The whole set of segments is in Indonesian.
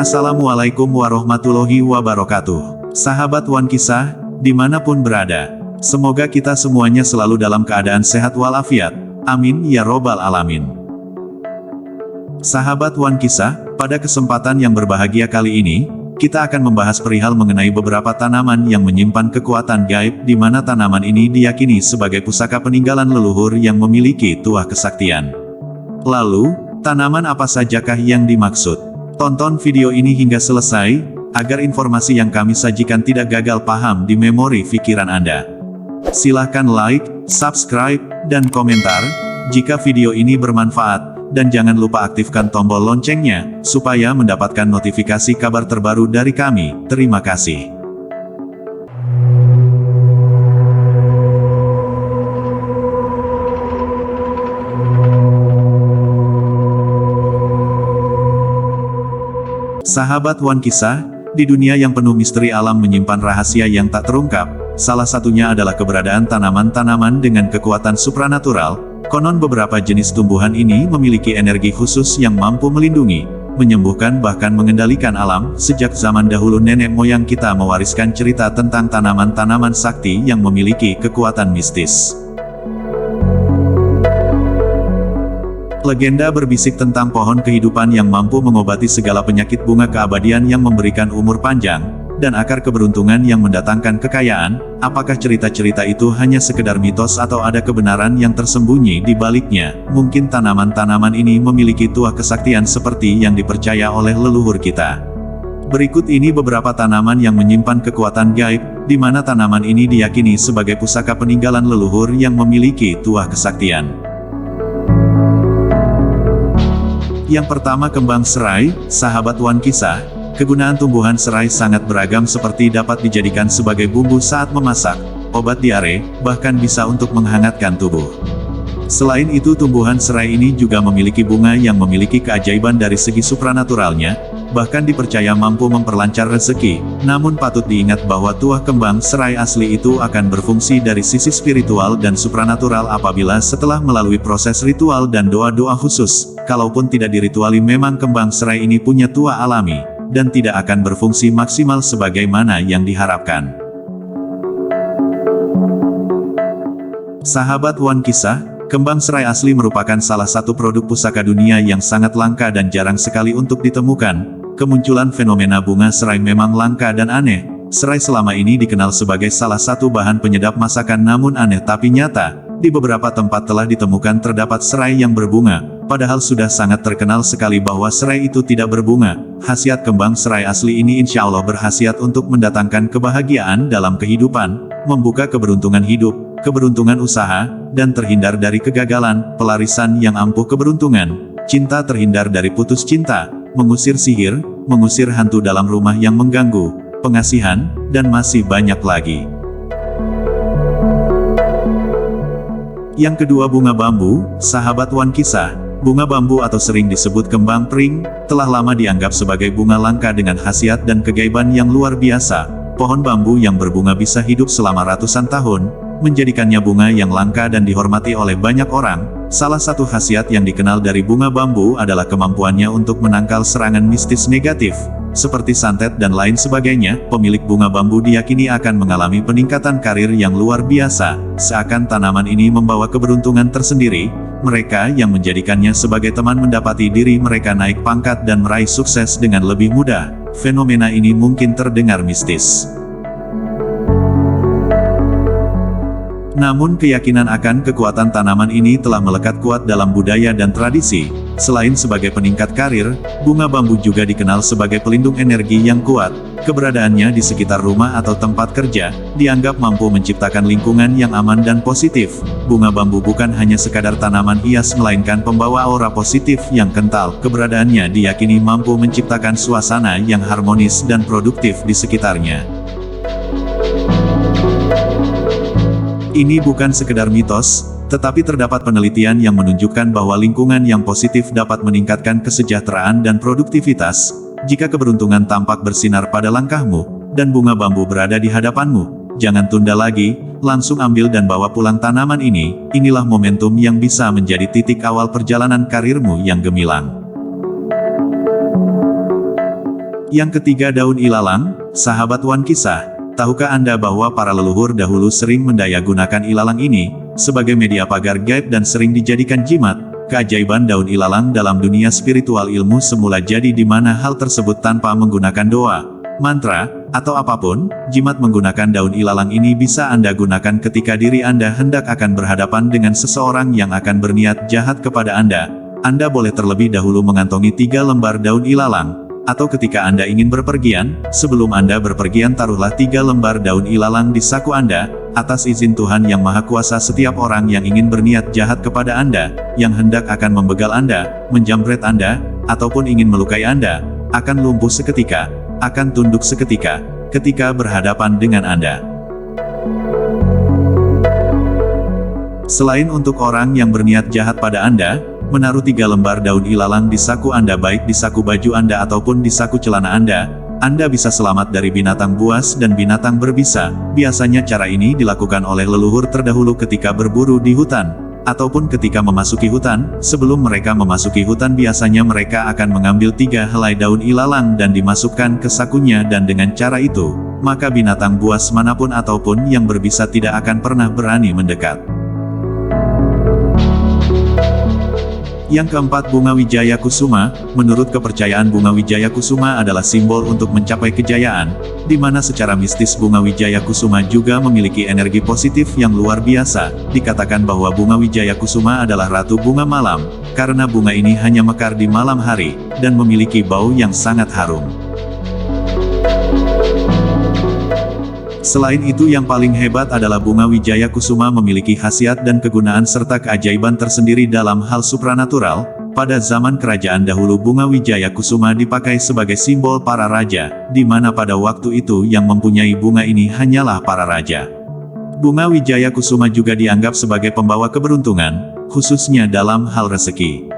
Assalamualaikum warahmatullahi wabarakatuh. Sahabat Wan Kisah, dimanapun berada, semoga kita semuanya selalu dalam keadaan sehat walafiat. Amin ya robbal alamin. Sahabat Wan Kisah, pada kesempatan yang berbahagia kali ini, kita akan membahas perihal mengenai beberapa tanaman yang menyimpan kekuatan gaib, di mana tanaman ini diyakini sebagai pusaka peninggalan leluhur yang memiliki tuah kesaktian. Lalu, tanaman apa sajakah yang dimaksud? Tonton video ini hingga selesai, agar informasi yang kami sajikan tidak gagal paham di memori pikiran Anda. Silahkan like, subscribe, dan komentar, jika video ini bermanfaat, dan jangan lupa aktifkan tombol loncengnya, supaya mendapatkan notifikasi kabar terbaru dari kami. Terima kasih. Sahabat Wan Kisah, di dunia yang penuh misteri alam menyimpan rahasia yang tak terungkap, salah satunya adalah keberadaan tanaman-tanaman dengan kekuatan supranatural. Konon beberapa jenis tumbuhan ini memiliki energi khusus yang mampu melindungi, menyembuhkan bahkan mengendalikan alam. Sejak zaman dahulu nenek moyang kita mewariskan cerita tentang tanaman-tanaman sakti yang memiliki kekuatan mistis. Legenda berbisik tentang pohon kehidupan yang mampu mengobati segala penyakit, bunga keabadian yang memberikan umur panjang, dan akar keberuntungan yang mendatangkan kekayaan. Apakah cerita-cerita itu hanya sekedar mitos atau ada kebenaran yang tersembunyi di baliknya? Mungkin tanaman-tanaman ini memiliki tuah kesaktian seperti yang dipercaya oleh leluhur kita. Berikut ini beberapa tanaman yang menyimpan kekuatan gaib, di mana tanaman ini diyakini sebagai pusaka peninggalan leluhur yang memiliki tuah kesaktian. Yang pertama, kembang serai. Sahabat Wan Kisah, kegunaan tumbuhan serai sangat beragam, seperti dapat dijadikan sebagai bumbu saat memasak, obat diare, bahkan bisa untuk menghangatkan tubuh. Selain itu, tumbuhan serai ini juga memiliki bunga yang memiliki keajaiban dari segi supranaturalnya, bahkan dipercaya mampu memperlancar rezeki. Namun patut diingat bahwa tuah kembang serai asli itu akan berfungsi dari sisi spiritual dan supranatural apabila setelah melalui proses ritual dan doa-doa khusus. Kalaupun tidak dirituali, memang kembang serai ini punya tuah alami, dan tidak akan berfungsi maksimal sebagaimana yang diharapkan. Sahabat Wan Kisah, kembang serai asli merupakan salah satu produk pusaka dunia yang sangat langka dan jarang sekali untuk ditemukan. Kemunculan fenomena bunga serai memang langka dan aneh. Serai selama ini dikenal sebagai salah satu bahan penyedap masakan, namun aneh tapi nyata, di beberapa tempat telah ditemukan terdapat serai yang berbunga, padahal sudah sangat terkenal sekali bahwa serai itu tidak berbunga. Khasiat kembang serai asli ini insya Allah berkhasiat untuk mendatangkan kebahagiaan dalam kehidupan, membuka keberuntungan hidup, keberuntungan usaha, dan terhindar dari kegagalan, pelarisan yang ampuh keberuntungan, cinta terhindar dari putus cinta, mengusir sihir, mengusir hantu dalam rumah yang mengganggu, pengasihan, dan masih banyak lagi. Yang kedua, bunga bambu. Sahabat Wan Kisah, bunga bambu atau sering disebut kembang pring, telah lama dianggap sebagai bunga langka dengan khasiat dan kegaiban yang luar biasa. Pohon bambu yang berbunga bisa hidup selama ratusan tahun, menjadikannya bunga yang langka dan dihormati oleh banyak orang. Salah satu khasiat yang dikenal dari bunga bambu adalah kemampuannya untuk menangkal serangan mistis negatif, seperti santet dan lain sebagainya. Pemilik bunga bambu diyakini akan mengalami peningkatan karir yang luar biasa, seakan tanaman ini membawa keberuntungan tersendiri. Mereka yang menjadikannya sebagai teman mendapati diri mereka naik pangkat dan meraih sukses dengan lebih mudah. Fenomena ini mungkin terdengar mistis, namun keyakinan akan kekuatan tanaman ini telah melekat kuat dalam budaya dan tradisi. Selain sebagai peningkat karir, bunga bambu juga dikenal sebagai pelindung energi yang kuat. Keberadaannya di sekitar rumah atau tempat kerja, dianggap mampu menciptakan lingkungan yang aman dan positif. Bunga bambu bukan hanya sekadar tanaman hias, melainkan pembawa aura positif yang kental. Keberadaannya diyakini mampu menciptakan suasana yang harmonis dan produktif di sekitarnya. Ini bukan sekedar mitos, tetapi terdapat penelitian yang menunjukkan bahwa lingkungan yang positif dapat meningkatkan kesejahteraan dan produktivitas. Jika keberuntungan tampak bersinar pada langkahmu, dan bunga bambu berada di hadapanmu, jangan tunda lagi, langsung ambil dan bawa pulang tanaman ini. Inilah momentum yang bisa menjadi titik awal perjalanan karirmu yang gemilang. Yang ketiga, daun ilalang. Sahabat Wan Kisah, tahukah Anda bahwa para leluhur dahulu sering mendaya gunakan ilalang ini sebagai media pagar gaib dan sering dijadikan jimat? Keajaiban daun ilalang dalam dunia spiritual ilmu semula jadi di mana hal tersebut tanpa menggunakan doa, mantra, atau apapun. Jimat menggunakan daun ilalang ini bisa Anda gunakan ketika diri Anda hendak akan berhadapan dengan seseorang yang akan berniat jahat kepada Anda. Anda boleh terlebih dahulu mengantongi 3 lembar daun ilalang. Atau ketika Anda ingin berpergian, sebelum Anda berpergian taruhlah 3 lembar daun ilalang di saku Anda. Atas izin Tuhan Yang Maha Kuasa, setiap orang yang ingin berniat jahat kepada Anda, yang hendak akan membegal Anda, menjamret Anda, ataupun ingin melukai Anda, akan lumpuh seketika, akan tunduk seketika, ketika berhadapan dengan Anda. Selain untuk orang yang berniat jahat pada Anda, menaruh 3 lembar daun ilalang di saku Anda, baik di saku baju Anda ataupun di saku celana Anda bisa selamat dari binatang buas dan binatang berbisa. Biasanya cara ini dilakukan oleh leluhur terdahulu ketika berburu di hutan, ataupun ketika memasuki hutan. Sebelum mereka memasuki hutan, biasanya mereka akan mengambil 3 helai daun ilalang dan dimasukkan ke sakunya, dan dengan cara itu, maka binatang buas manapun ataupun yang berbisa tidak akan pernah berani mendekat. Yang keempat, bunga wijaya kusuma. Menurut kepercayaan, bunga wijaya kusuma adalah simbol untuk mencapai kejayaan, di mana secara mistis bunga wijaya kusuma juga memiliki energi positif yang luar biasa. Dikatakan bahwa bunga wijaya kusuma adalah ratu bunga malam, karena bunga ini hanya mekar di malam hari, dan memiliki bau yang sangat harum. Selain itu, yang paling hebat adalah bunga wijaya kusuma memiliki khasiat dan kegunaan serta keajaiban tersendiri dalam hal supranatural. Pada zaman kerajaan dahulu, bunga wijaya kusuma dipakai sebagai simbol para raja, di mana pada waktu itu yang mempunyai bunga ini hanyalah para raja. Bunga wijaya kusuma juga dianggap sebagai pembawa keberuntungan, khususnya dalam hal rezeki.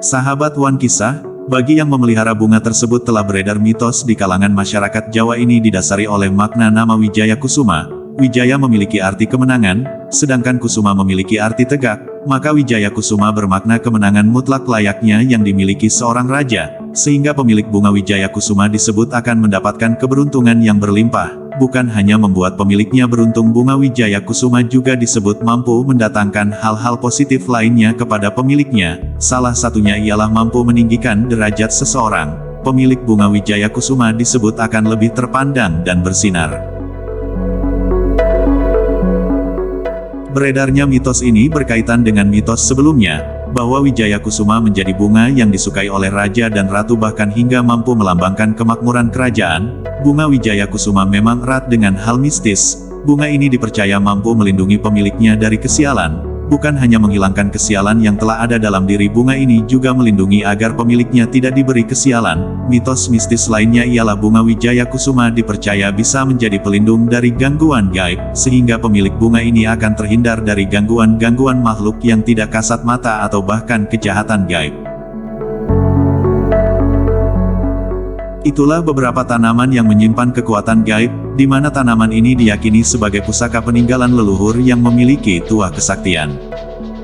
Sahabat Wan Kisah, bagi yang memelihara bunga tersebut telah beredar mitos di kalangan masyarakat Jawa ini didasari oleh makna nama wijaya kusuma. Wijaya memiliki arti kemenangan, sedangkan kusuma memiliki arti tegak, maka wijaya kusuma bermakna kemenangan mutlak layaknya yang dimiliki seorang raja, sehingga pemilik bunga wijaya kusuma disebut akan mendapatkan keberuntungan yang berlimpah. Bukan hanya membuat pemiliknya beruntung, bunga wijaya kusuma juga disebut mampu mendatangkan hal-hal positif lainnya kepada pemiliknya. Salah satunya ialah mampu meninggikan derajat seseorang. Pemilik bunga wijaya kusuma disebut akan lebih terpandang dan bersinar. Beredarnya mitos ini berkaitan dengan mitos sebelumnya, bahwa wijaya kusuma menjadi bunga yang disukai oleh raja dan ratu, bahkan hingga mampu melambangkan kemakmuran kerajaan. Bunga wijaya kusuma memang erat dengan hal mistis. Bunga ini dipercaya mampu melindungi pemiliknya dari kesialan. Bukan hanya menghilangkan kesialan yang telah ada dalam diri, bunga ini juga melindungi agar pemiliknya tidak diberi kesialan. Mitos mistis lainnya ialah bunga wijaya kusuma dipercaya bisa menjadi pelindung dari gangguan gaib, sehingga pemilik bunga ini akan terhindar dari gangguan-gangguan makhluk yang tidak kasat mata atau bahkan kejahatan gaib. Itulah beberapa tanaman yang menyimpan kekuatan gaib, di mana tanaman ini diyakini sebagai pusaka peninggalan leluhur yang memiliki tuah kesaktian.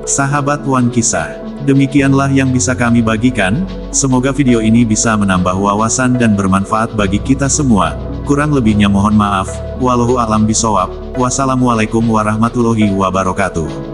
Sahabat Wan Kisah, demikianlah yang bisa kami bagikan. Semoga video ini bisa menambah wawasan dan bermanfaat bagi kita semua. Kurang lebihnya mohon maaf. Wallahu a'lam bishawab. Wassalamualaikum warahmatullahi wabarakatuh.